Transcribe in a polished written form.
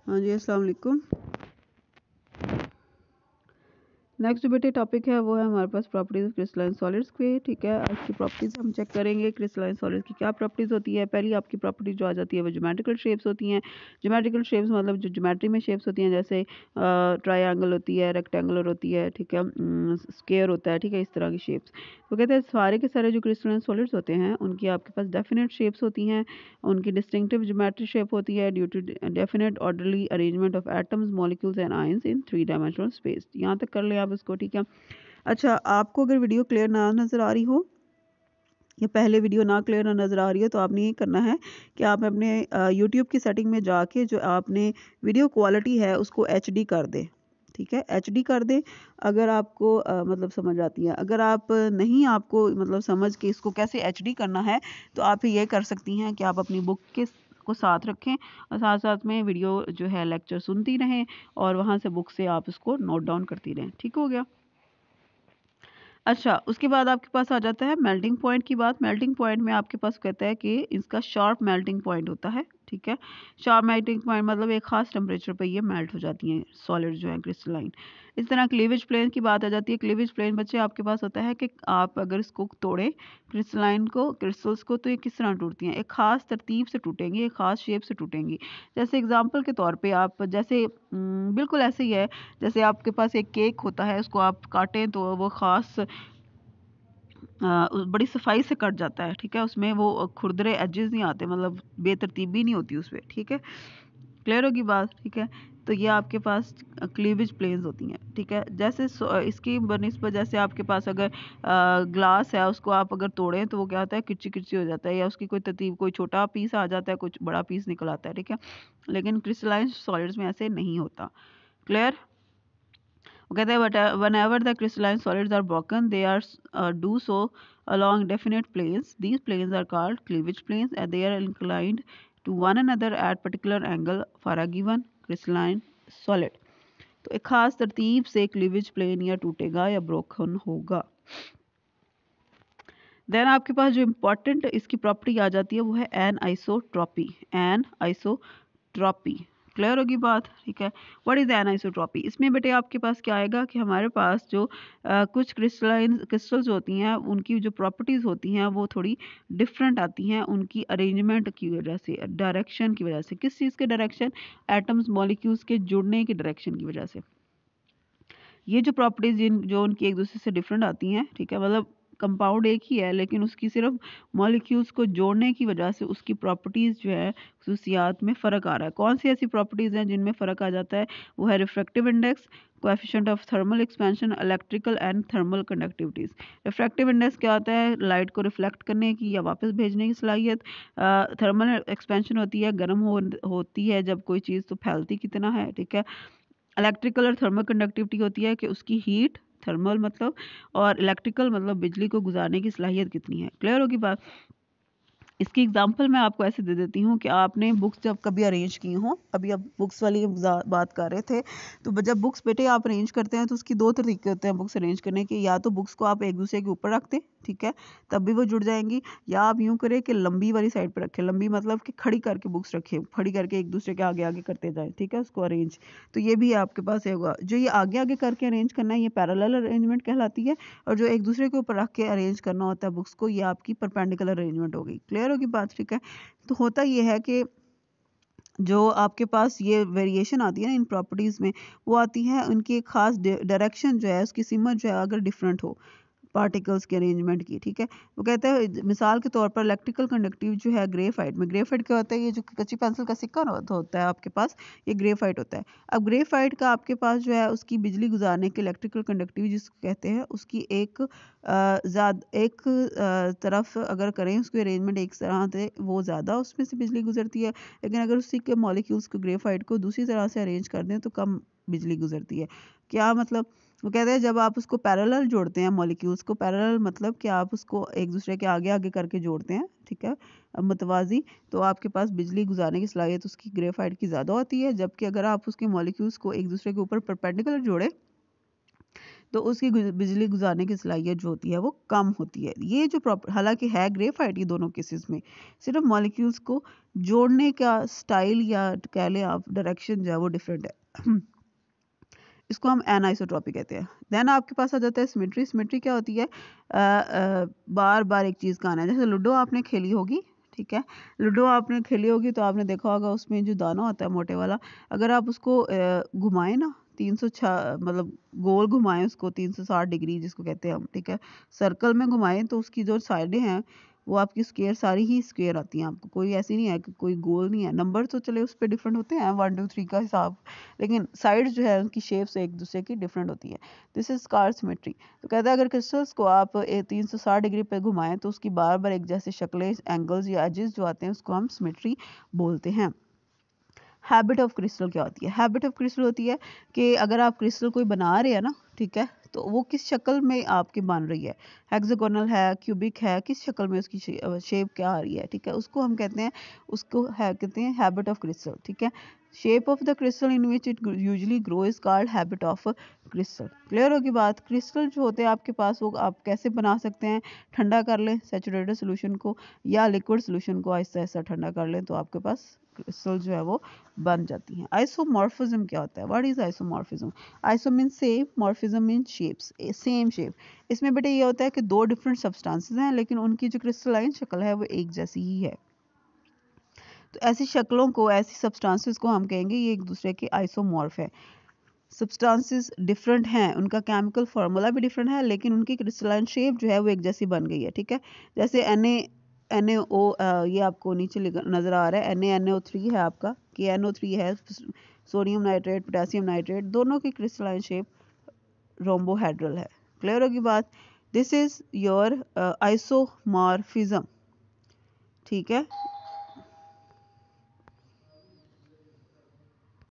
हाँ जी, अस्सलाम वालेकुम। नेक्स्ट जो बेटे टॉपिक है वो है हमारे पास प्रॉपर्टीज क्रिस्टलाइन सॉलिड्स के। ठीक है, आज की प्रॉपर्टीज हम चेक करेंगे क्रिस्टलाइन सॉलिड्स की क्या प्रॉपर्टीज होती है। पहली आपकी प्रॉपर्टी जो आ जाती है वो ज्योमेट्रिकल शेप्स होती हैं। ज्योमेट्रिकल शेप्स मतलब जो ज्योमेट्री में शेप्स होती हैं, जैसे ट्रायंगल होती है, रेक्टेंगुलर होती है, ठीक है, स्क्वायर होता है, ठीक है, इस तरह की शेप्स। तो कहते हैं सारे के सारे जो क्रिस्टलाइन सॉलिड्स होते हैं उनकी आपके पास डेफिनेट शेप्स होती हैं, उनकी डिस्टिंक्टिव ज्योमेट्री शेप होती है due to definite orderly arrangement of atoms molecules and ions in 3 dimensional space. यहाँ तक कर लें आप इसको, ठीक है। अच्छा, आपको अगर वीडियो क्लियर ना नज़र आ रही हो या पहले वीडियो ना क्लियर नज़र आ रही हो तो आपने ये करना है कि आप अपने यूट्यूब की सेटिंग में जाके जो आपने वीडियो क्वालिटी है उसको HD कर दें। ठीक है, HD कर दें। अगर आपको मतलब समझ आती है, अगर आप नहीं आपको मतलब समझ के इसको कैसे HD करना है तो आप ये कर सकती हैं कि आप अपनी बुक के को साथ रखें और साथ साथ में वीडियो जो है लेक्चर सुनती रहें और वहाँ से बुक से आप इसको नोट डाउन करती रहें। ठीक हो गया। अच्छा, उसके बाद आपके पास आ जाता है मेल्टिंग पॉइंट की बात। मेल्टिंग पॉइंट में आपके पास कहता है कि इसका शार्प मेल्टिंग पॉइंट होता है। ठीक है, शार्प मेल्टिंग पॉइंट मतलब एक खास टेम्परेचर पे ये मेल्ट हो जाती हैं सॉलिड जो है क्रिस्टलाइन। इस तरह क्लीवेज प्लेन की बात आ जाती है। क्लीवेज प्लेन बच्चे आपके पास होता है कि आप अगर इसको तोड़ें क्रिस्टलाइन को, क्रिस्टल्स को, तो ये किस तरह टूटती हैं, एक खास तरतीब से टूटेंगी, एक खास शेप से टूटेंगी। जैसे एग्जाम्पल के तौर पर आप जैसे बिल्कुल ऐसे ही है, जैसे आपके पास एक केक होता है, उसको आप काटें तो वो ख़ास बड़ी सफाई से कट जाता है। ठीक है, उसमें वो खुरदरे एजेस नहीं आते, मतलब बेतरतीबी नहीं होती उसमें। ठीक है, क्लियर होगी बात। ठीक है, तो ये आपके पास क्लीवेज प्लेन्स होती हैं। ठीक है, जैसे इसकी बनिस्बत जैसे आपके पास अगर ग्लास है, उसको आप अगर तोड़ें तो वो क्या होता है, किच्ची किच्ची हो जाता है, या उसकी कोई तरतीब, कोई छोटा पीस आ जाता है, कुछ बड़ा पीस निकल आता है। ठीक है, लेकिन क्रिस्टलाइन सॉलिड्स में ऐसे नहीं होता। क्लियर। वो कहते हैं whenever the crystalline solids are broken, they are do so along definite planes. These planes are called cleavage planes and they are inclined to one another at particular angle for a given crystalline solid. तो एक खास तरतीब से cleavage plane या टूटेगा या broken होगा। Then आपके पास जो इम्पोर्टेंट इसकी प्रॉपर्टी आ जाती है वो है anisotropy. Anisotropy, clear होगी बात। ठीक है, व्हाट इज एनाइसोट्रॉपी। इसमें बेटे आपके पास क्या आएगा कि हमारे पास जो कुछ क्रिस्टल्स होती हैं उनकी जो प्रॉपर्टीज होती हैं वो थोड़ी डिफरेंट आती हैं उनकी अरेंजमेंट की वजह से, डायरेक्शन की वजह से। किस चीज़ के डायरेक्शन, एटम्स मॉलिक्यूल्स के जुड़ने की डायरेक्शन की वजह से। ये जो प्रॉपर्टीज जो उनकी एक दूसरे से डिफरेंट आती हैं, ठीक है, मतलब कंपाउंड एक ही है लेकिन उसकी सिर्फ मॉलिक्यूल्स को जोड़ने की वजह से उसकी प्रॉपर्टीज़ जो है खसूसियात में फ़र्क आ रहा है। कौन सी ऐसी प्रॉपर्टीज़ हैं जिनमें फ़र्क आ जाता है, वो है refractive index, coefficient of thermal expansion, electrical and thermal conductivities. Refractive index क्या होता है, लाइट को रिफ्लेक्ट करने की या वापस भेजने की सलाहियत। थर्मल एक्सपेंशन होती है, होती है जब कोई चीज़ तो फैलती कितना है। ठीक है, इलेक्ट्रिकल और थर्मल कंडक्टिविटी होती है कि उसकी हीट, थर्मल मतलब, और इलेक्ट्रिकल मतलब बिजली को गुजारने की सलाहियत कितनी है। क्लियर होगी बात। इसकी एग्जांपल मैं आपको ऐसे दे देती हूँ कि आपने बुक्स जब कभी अरेंज की हो, अभी आप बुक्स वाली बात कर रहे थे, तो जब बुक्स बेटे आप अरेंज करते हैं तो उसकी दो तरीके होते हैं बुक्स अरेंज करने के। या तो बुक्स को आप एक दूसरे के ऊपर रख दें, ठीक है, तब भी वो जुड़ जाएंगी, या आप यूँ करें कि लंबी वाली साइड पर रखें। लंबी मतलब कि खड़ी करके बुक्स रखें, खड़ी करके एक दूसरे के आगे आगे करते जाएँ, ठीक है, उसको अरेंज। तो ये भी आपके पास होगा। जो ये आगे आगे करके अरेंज करना है ये पैरेलल अरेंजमेंट कहलाती है, और जो एक दूसरे के ऊपर रख के अरेंज करना होता है बुक्स को, ये आपकी परपेंडिकुलर अरेंजमेंट होगी। क्लियर होगी बात। ठीक है, तो होता ये है कि जो आपके पास ये वेरिएशन आती है ना इन प्रॉपर्टीज़ में, वो आती है उनकी एक खास डायरेक्शन जो है, उसकी सिमत जो है अगर डिफरेंट हो पार्टिकल्स के अरेंजमेंट की। ठीक है, वो कहते हैं मिसाल के तौर पर इलेक्ट्रिकल कंडक्टिव जो है ग्रेफाइट में। ग्रेफाइट क्या होता है, ये जो कच्ची पेंसिल का सिक्का होता है आपके पास, ये ग्रेफाइट होता है। अब ग्रेफाइट का आपके पास जो है उसकी बिजली गुजारने के इलेक्ट्रिकल कंडक्टिव जिसको कहते हैं, उसकी एक तरफ अगर करें उसकी अरेंजमेंट एक तरह से, वो ज़्यादा उसमें से बिजली गुजरती है, लेकिन अगर उसी के मॉलिक्यूल्स को ग्रेफाइट को दूसरी तरह से अरेंज कर दें तो कम बिजली गुजरती है। क्या मतलब, वो कहते हैं जब आप उसको पैरेलल जोड़ते हैं, मॉलिक्यूल्स को पैरेलल मतलब कि आप उसको एक दूसरे के आगे आगे करके जोड़ते हैं, ठीक है, मतवाजी, तो आपके पास बिजली गुजारने की सलाहियत उसकी ग्रेफाइट की ज़्यादा होती है। जबकि अगर आप उसके मॉलिक्यूल्स को एक दूसरे के ऊपर परपेंडिकुलर जोड़े तो उसकी बिजली गुजारने की सलाहियत जो होती है वो कम होती है। ये जो प्रॉपर हालांकि है ग्रेफाइट ये दोनों केसेस में, सिर्फ मॉलिक्यूल्स को जोड़ने का स्टाइल या कह लें आप डायरेक्शन जो है वो डिफरेंट है। इसको हम एनाइसोट्रॉपी कहते हैं। देन आपके पास आ जाता है सिमेट्री। सिमेट्री क्या होती है? बार बार एक चीज़ का आना है। जैसे लूडो आपने खेली होगी, ठीक है, लूडो आपने खेली होगी तो आपने देखा होगा उसमें जो दाना होता है मोटे वाला, अगर आप उसको घुमाएं ना 306 मतलब गोल घुमाएं उसको 360 डिग्री जिसको कहते हैं हम, ठीक है, सर्कल में घुमाएं तो उसकी जो साइडें हैं वो आपकी स्क्वायर सारी ही स्क्वायर आती हैं आपको, कोई ऐसी नहीं है कि कोई गोल नहीं है। नंबर तो चले उस पर डिफरेंट होते हैं 1 2 3 का हिसाब, लेकिन साइड जो है उनकी शेप्स एक दूसरे की डिफरेंट होती है। This is called symmetry. तो कहता है अगर क्रिस्टल्स को आप 360 डिग्री पे घुमाएं तो उसकी बार बार एक जैसे शक्लें एंगल्स या एजेस जो आते हैं उसको हम सिमेट्री बोलते हैं। हैबिट ऑफ क्रिस्टल क्या होती है? हैबिट ऑफ क्रिस्टल होती है कि अगर आप क्रिस्टल कोई बना रहे हैं ना, ठीक है, तो वो किस शक्ल में आपकी बन रही है, हेक्सागोनल है, क्यूबिक है, किस शक्ल में उसकी शेप क्या आ रही है, ठीक है, उसको हम कहते हैं, उसको है कहते हैं हैबिट ऑफ क्रिस्टल, ठीक है। Shape of the crystal in which it usually grow is called habit of crystal. Clear होगी बात? क्रिस्टल जो होते हैं आपके पास वो आप कैसे बना सकते हैं? ठंडा कर लें सैचुरेटेड सोल्यूशन को या लिक्विड सोल्यूशन को आहिस्ता आहिस्ता ठंडा कर लें तो आपके पास क्रिस्टल जो है वो बन जाती हैं। आइसोमॉर्फिज्म क्या होता है? What is isomorphism? Iso mean same, morphism mean shapes, same shape. इसमें बेटे ये होता है कि दो डिफरेंट सब्सटेंसेस हैं लेकिन उनकी जो क्रिस्टलाइन शक्ल है वो एक जैसी ही है। तो ऐसी शक्लों को, ऐसी सब्सटेंसेस को हम कहेंगे ये एक दूसरे के आइसोमॉर्फ है। सब्सटेंसेस डिफरेंट हैं, उनका केमिकल फार्मूला भी डिफरेंट है लेकिन उनकी क्रिस्टलाइन शेप जो है वो एक जैसी बन गई है, ठीक है। जैसे NaO ये आपको नीचे नज़र आ रहा है, NaNO3 है आपका, KNO3 है, सोडियम नाइट्रेट, पोटेशियम नाइट्रेट, दोनों की क्रिस्टलाइन शेप रोम्बोहेड्रल है। क्लियर होगी बात? दिस इज योर आइसोमॉर्फिज्म, ठीक है।